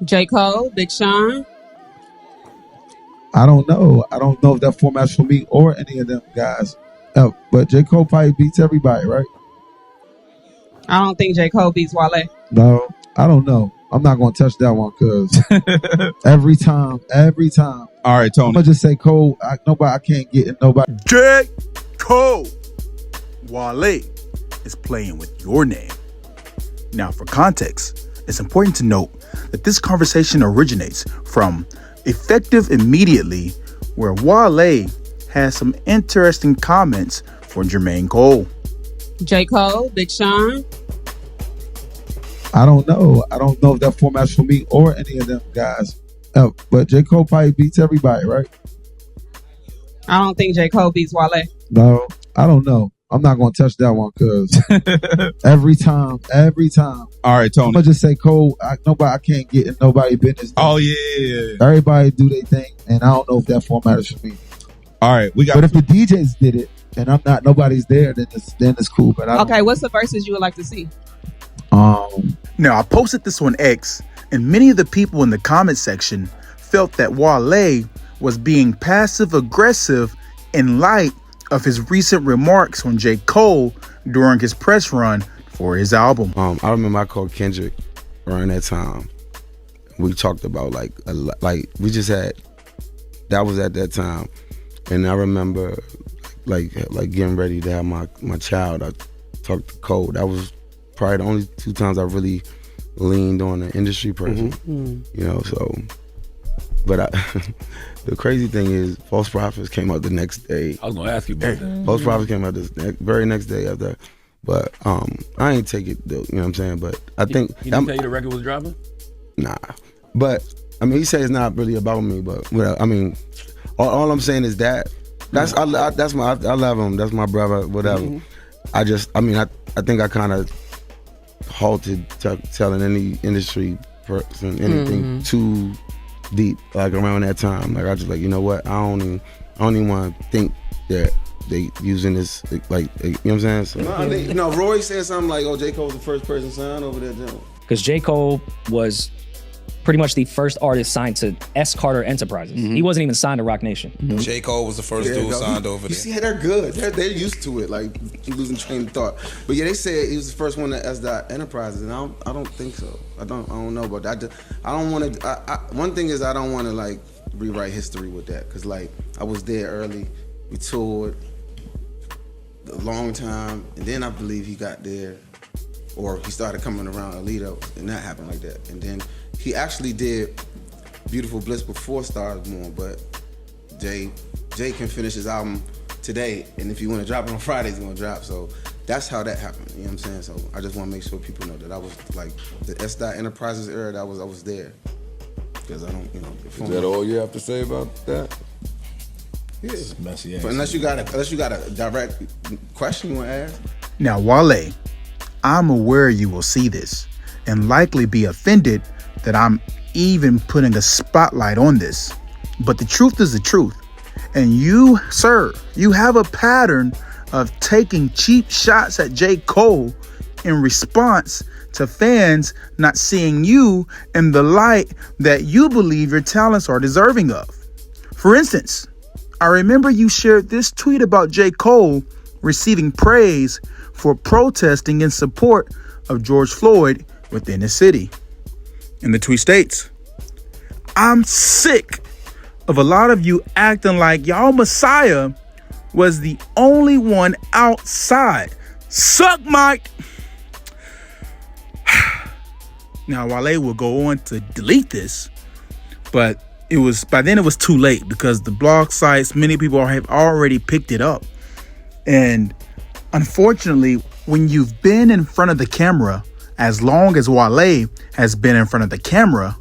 J. Cole, Big Sean. I don't know. I don't know if that format's for me or any of them guys. But J. Cole probably beats everybody, right? I don't think J. Cole beats Wale. No, I don't know. I'm not going to touch that one because every time. All right, Tony. I'm going to just say Cole. I can't get it. Nobody. J. Cole. Wale is playing with your name. Now, for context, it's important to note that this conversation originates from Effective Immediately, where Wale has some interesting comments for Jermaine Cole. J. Cole, Big Sean. I don't know. I don't know if that format's for me or any of them guys. But J. Cole probably beats everybody, right? I don't think J. Cole beats Wale. No, I don't know. I'm not going to touch that one because every time. All right, Tony. I'm going to just say Cole. I can't get in nobody business. Oh, yeah. Everybody do their thing, and I don't know if that format is for me. All right, we got. But if the DJs did it, and nobody's there, then it's cool. But Okay, what's the verses you would like to see? Now, I posted this on X, and many of the people in the comment section felt that Wale was being passive-aggressive in light of his recent remarks on J. Cole during his press run for his album. I remember I called Kendrick around that time. We talked about we just had, that was at that time. And I remember like getting ready to have my child. I talked to Cole. That was probably the only 2 times I really leaned on an industry person. You know, so, but the crazy thing is, False Prophets came out the next day. I was gonna ask you about that. False Prophets came out the very next day after. But I ain't take it though, you know what I'm saying? But I think He didn't tell you the record was dropping? Nah. But I mean, he said it's not really about me, but I mean, all I'm saying is that I love him. That's my brother, whatever. I think I kind of halted telling any industry person anything too deep, like around that time. Like I just you know what? I don't even want to think that they using this like you know what I'm saying? So, Roy said something like, "Oh, J. Cole's the first person signed over there." Because J. Cole was pretty much the first artist signed to S. Carter Enterprises. He wasn't even signed to Roc Nation. J. Cole was the first dude signed over there. You see, they're good. They're used to it, like losing train of thought. But yeah, they said he was the first one to S. Enterprises, and I don't think so. I don't know about that. I don't want to. One thing is I don't want to like rewrite history with that, because like I was there early. We toured a long time, and then I believe he got there, or he started coming around Alito, and that happened like that, and then. He actually did Beautiful Bliss before Stars Born, but Jay can finish his album today, and if you want to drop it on Friday, he's going to drop. So that's how that happened. You know what I'm saying? So I just want to make sure people know that I was like the S. Enterprises era. I was there, because I don't, Is that all you have to say about that? Yeah. It's messy. But unless you got a direct question you want to ask. Now, Wale, I'm aware you will see this and likely be offended that I'm even putting a spotlight on this. But the truth is the truth. And you, sir, you have a pattern of taking cheap shots at J. Cole in response to fans not seeing you in the light that you believe your talents are deserving of. For instance, I remember you shared this tweet about J. Cole receiving praise for protesting in support of George Floyd within the city. And the tweet states, "I'm sick of a lot of you acting like y'all Messiah was the only one outside. Suck Mike." Now, Wale will go on to delete this, but by then it was too late, because the blog sites, many people have already picked it up. And unfortunately, when you've been in front of the camera as long as Wale has been in front of the camera,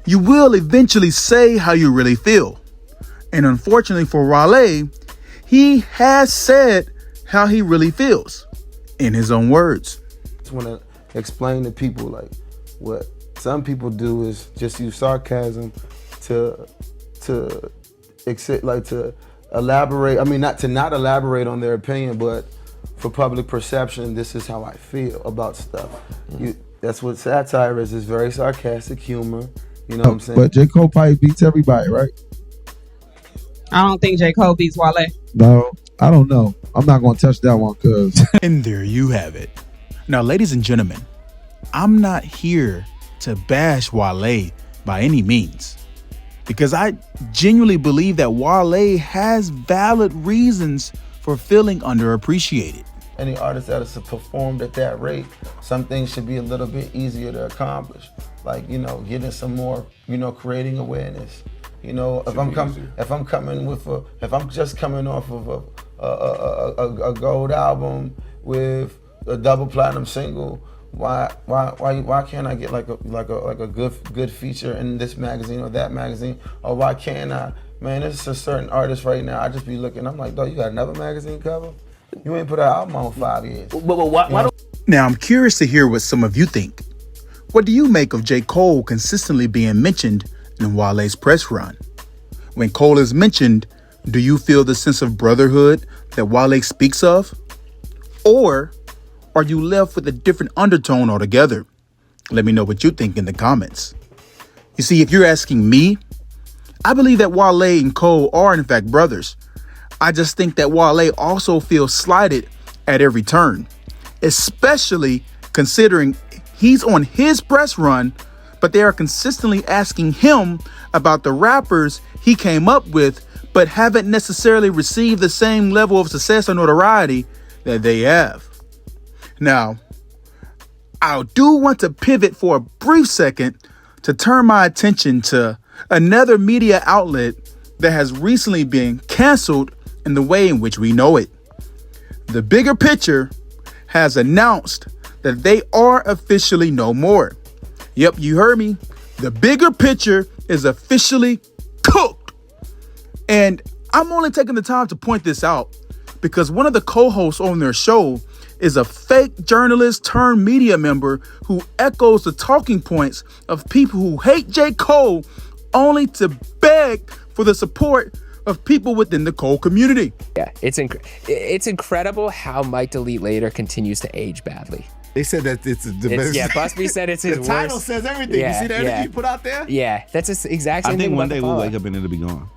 you will eventually say how you really feel. And unfortunately for Wale, he has said how he really feels in his own words. I just want to explain to people, like, what some people do is just use sarcasm to elaborate. I mean, not elaborate on their opinion, but for public perception, this is how I feel about stuff. That's what satire is. It's very sarcastic humor. You know what I'm saying? But J. Cole probably beats everybody, right? I don't think J. Cole beats Wale. No, I don't know. I'm not going to touch that one because And there you have it. Now, ladies and gentlemen, I'm not here to bash Wale by any means, because I genuinely believe that Wale has valid reasons for feeling underappreciated. any artist that has performed at that rate, some things should be a little bit easier to accomplish. Like, you know, getting some more, you know, creating awareness. You know, if I'm just coming off of a gold album with a double platinum single, why can't I get like a good feature in this magazine or that magazine? Or why can't I? Man, there's a certain artist right now, I just be looking, I'm like, dog, you got another magazine cover? You ain't put an album on 5 years. Now, I'm curious to hear what some of you think. What do you make of J. Cole consistently being mentioned in Wale's press run? When Cole is mentioned, do you feel the sense of brotherhood that Wale speaks of? Or are you left with a different undertone altogether? Let me know what you think in the comments. You see, if you're asking me, I believe that Wale and Cole are in fact brothers. I just think that Wale also feels slighted at every turn, especially considering he's on his press run, but they are consistently asking him about the rappers he came up with, but haven't necessarily received the same level of success or notoriety that they have. Now, I do want to pivot for a brief second to turn my attention to another media outlet that has recently been canceled in the way in which we know it. The Bigger Picture has announced that they are officially no more. Yep, you heard me. The Bigger Picture is officially cooked. And I'm only taking the time to point this out because one of the co-hosts on their show is a fake journalist turned media member who echoes the talking points of people who hate J. Cole only to beg for the support of people within the Cole community. Yeah, it's incredible how Mike Delete Later continues to age badly. They said that it's the best. Yeah, Busby said it's his the worst. title says everything. Yeah, you see the energy yeah. you put out there? Yeah, that's the exact same I thing. think one about day the we'll follow-up. wake up and it'll be gone.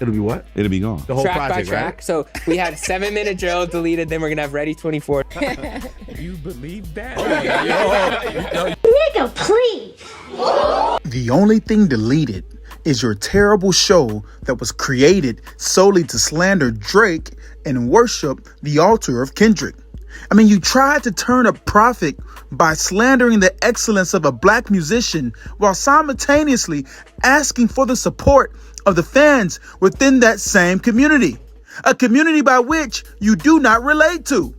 It'll be what? It'll be gone. The whole Track project, by track. right? So we had 7-minute drill deleted, then we're gonna have Ready 24. You believe that? Nigga, please. The only thing deleted is your terrible show that was created solely to slander Drake and worship the altar of Kendrick. I mean, you tried to turn a profit by slandering the excellence of a black musician while simultaneously asking for the support of the fans within that same community, a community by which you do not relate to.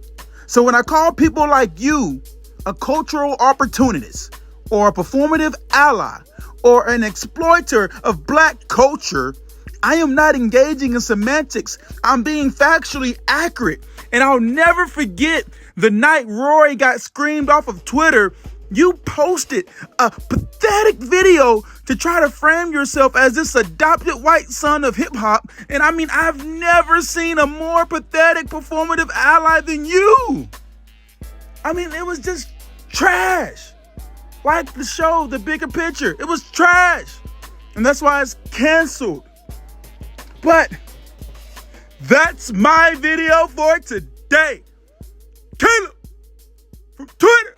So when I call people like you a cultural opportunist or a performative ally or an exploiter of black culture, I am not engaging in semantics. I'm being factually accurate. And I'll never forget the night Rory got screamed off of Twitter. You posted a pathetic video to try to frame yourself as this adopted white son of hip hop. And I mean, I've never seen a more pathetic performative ally than you. I mean, it was just trash. Like the show, The Bigger Picture, it was trash. And that's why it's canceled. But that's my video for today. Caleb from Twitter,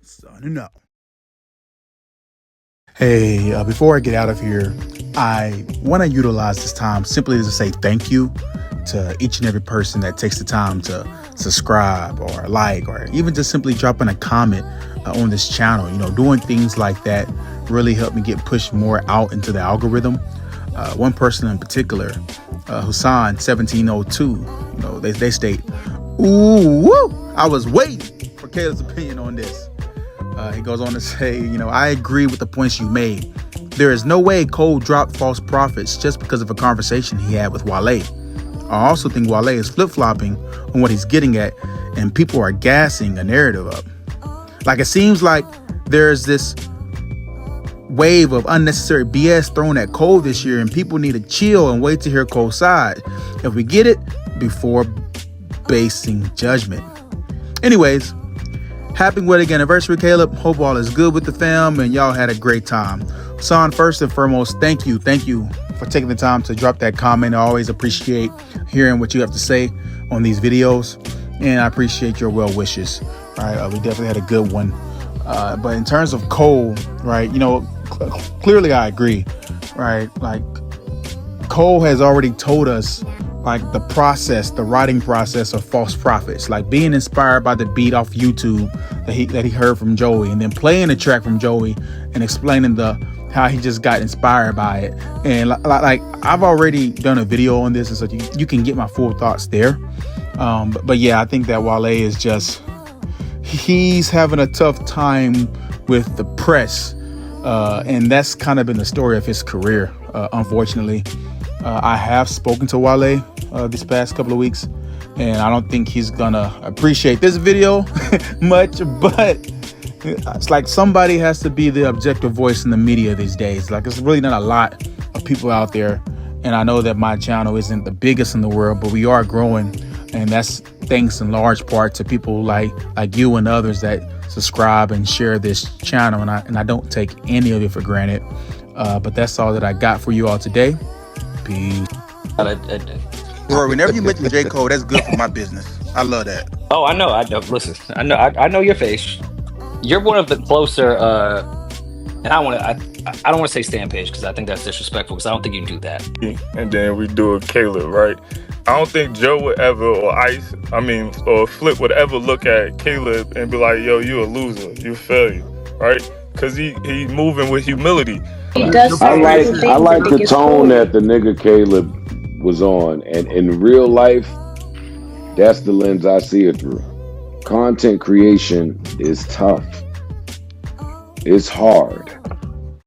signing out. Hey, before I get out of here, I want to utilize this time simply to say thank you to each and every person that takes the time to subscribe or like or even just simply dropping a comment on this channel. You know, doing things like that really helped me get pushed more out into the algorithm. One person in particular, Hussein 1702, you know, they state, "Ooh, woo, I was waiting for Caleb's opinion on this." He goes on to say, you know, "I agree with the points you made. There is no way Cole dropped false prophets just because of a conversation he had with Wale. I also think Wale is flip-flopping on what he's getting at, and people are gassing a narrative up. Like, it seems like there's this wave of unnecessary BS thrown at Cole this year, and people need to chill and wait to hear Cole's side. If we get it before basing judgment." Anyways, Happy wedding anniversary, Caleb. Hope all is good with the fam and y'all had a great time. Son, first and foremost, thank you for taking the time to drop that comment. I always appreciate hearing what you have to say on these videos, and I appreciate your well wishes. Right, we definitely had a good one. But in terms of Cole, right, you know, clearly I agree, right? Like, Cole has already told us, like, the writing process of false prophets, like being inspired by the beat off YouTube that he heard from Joey, and then playing the track from Joey and explaining how he just got inspired by it. And like I've already done a video on this, and so you can get my full thoughts there. But yeah, I think that Wale is he's having a tough time with the press, and that's kind of been the story of his career, unfortunately. I have spoken to Wale this past couple of weeks, and I don't think he's gonna appreciate this video much, but it's like somebody has to be the objective voice in the media these days. Like, it's really not a lot of people out there, and I know that my channel isn't the biggest in the world, but we are growing, and that's thanks in large part to people like you and others that subscribe and share this channel, and I don't take any of it for granted. But that's all that I got for you all today. Peace. Bro, whenever you mention J. Cole, that's good for my business. I love that. Oh, I know. Listen, I know your face. You're one of the closer, and I don't want to say stand page because I think that's disrespectful, because I don't think you do that. And then we do a Caleb, right? I don't think Joe would ever, or Flip would ever look at Caleb and be like, yo, you a loser, you a failure, right? Because he moving with humility. I like the tone that the nigga Caleb was on, and in real life, that's the lens I see it through. Content creation is tough. It's hard.